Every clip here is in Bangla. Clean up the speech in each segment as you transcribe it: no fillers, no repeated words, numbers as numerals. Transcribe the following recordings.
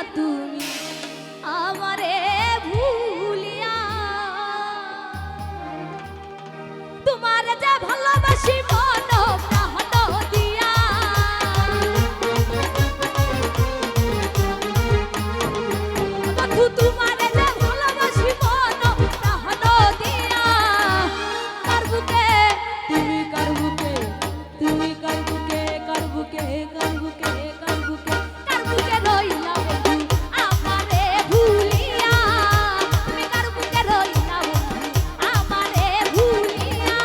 তুমি আমারে ভুলিয়া তোমার যে ভালোবাসি মন প্রাণ দিয়া বন্ধু তোমার যে ভালোবাসি মন প্রাণ দিয়া কার বুকে তুমি কার বুকে তুমি কার বুকে কার বুকে কার বুকে কার বুকে কার বুকে রইলা বন্ধু আমারে ভুলিয়া তুমি কার বুকে রইলা বন্ধু আমারে ভুলিয়া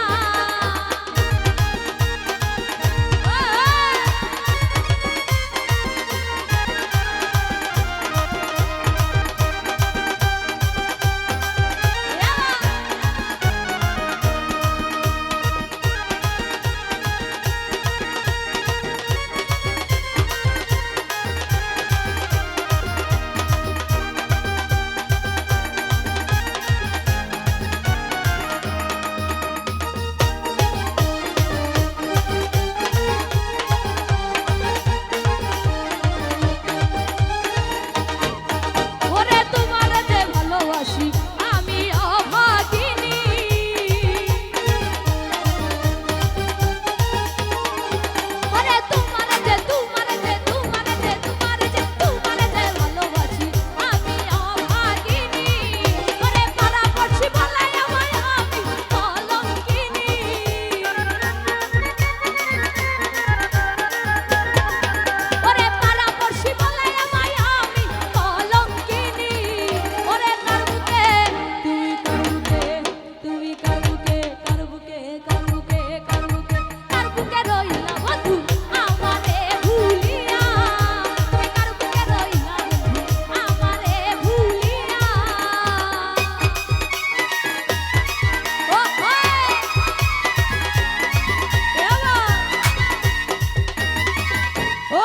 ওরে তোমার যে ভালোবাসি আমি অভাগিনী ওরে তোমার যে ভালোবাসি আমি অভাগিনী ওরে পাড়াপড়শি বলে আমায় আমি কলঙ্কিনী ওরে পাড়াপড়শি বলে আমায় আমি কলঙ্কিনী ওরে কার বুকে তুমি কার বুকে কার বুকে কার বুকে কার বুকে কার বুকে রইলা বন্ধু আমারে ভুলিয়া তুমি কার বুকে রইলা বন্ধু আমারে ভুলিয়া ও ও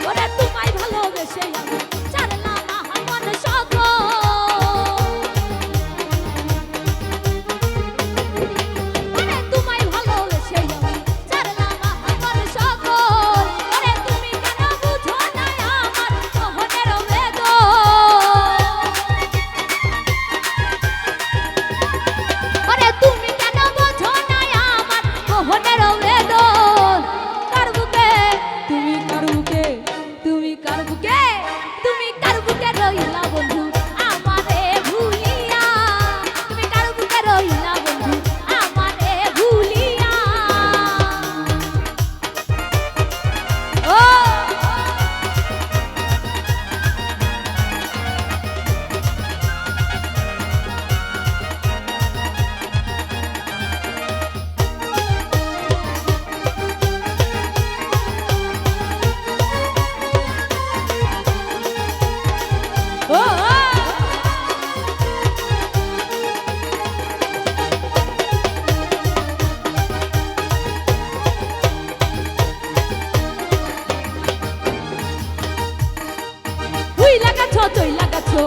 ওরে তোমায় ভালোবেসে আমি ছাড়লাম আমার সকল ওরে তোমায় ভালোবেসে আমি ছাড়লাম আমার সকল ওরে তুমি কেন বুঝো না আমার মোহনের বেদন ওরে তুমি কেন বুঝো না আমার মোহনের বেদন কার বুকে তুমি কার বুকে তুমি কার বুকে তুমি কার বুকে রইলা বন্ধু আমারে ভুলিয়া তুমি কার বুকে রইলা বন্ধু আমারে ভুলিয়া ও ও তুই লাগাছো